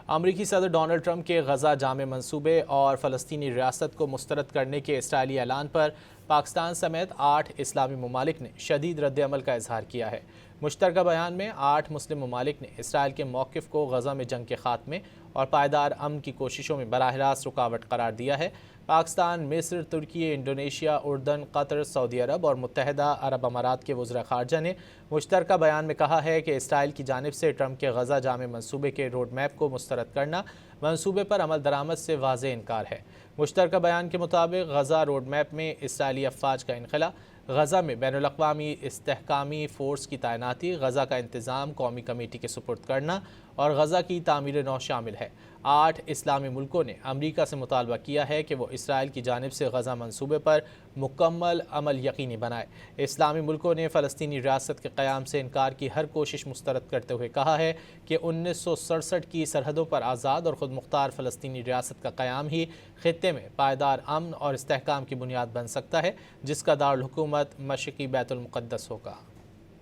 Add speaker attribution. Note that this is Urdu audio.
Speaker 1: امریکی صدر ڈونلڈ ٹرمپ کے غزہ جامع منصوبے اور فلسطینی ریاست کو مسترد کرنے کے اسرائیلی اعلان پر پاکستان سمیت 8 اسلامی ممالک نے شدید رد عمل کا اظہار کیا ہے۔ مشترکہ بیان میں 8 مسلم ممالک نے اسرائیل کے موقف کو غزہ میں جنگ کے خاتمے اور پائیدار امن کی کوششوں میں براہ راست رکاوٹ قرار دیا ہے۔ پاکستان، مصر، ترکی، انڈونیشیا، اردن، قطر، سعودی عرب اور متحدہ عرب امارات کے وزراء خارجہ نے مشترکہ بیان میں کہا ہے کہ اسرائیل کی جانب سے ٹرمپ کے غزہ جامع منصوبے کے روڈ میپ کو مسترد کرنا منصوبے پر عمل درآمد سے واضح انکار ہے۔ مشترکہ بیان کے مطابق غزہ روڈ میپ میں اسرائیلی افواج کا انخلا، غزہ میں بین الاقوامی استحکامی فورس کی تعیناتی، غزہ کا انتظام قومی کمیٹی کے سپرد کرنا اور غزہ کی تعمیر نو شامل ہے۔ 8 اسلامی ملکوں نے امریکہ سے مطالبہ کیا ہے کہ وہ اسرائیل کی جانب سے غزہ منصوبے پر مکمل عمل یقینی بنائے۔ اسلامی ملکوں نے فلسطینی ریاست کے قیام سے انکار کی ہر کوشش مسترد کرتے ہوئے کہا ہے کہ 1967 کی سرحدوں پر آزاد اور خود مختار فلسطینی ریاست کا قیام ہی خطے میں پائیدار امن اور استحکام کی بنیاد بن سکتا ہے، جس کا دارالحکومت مشرقی بیت المقدس ہوگا۔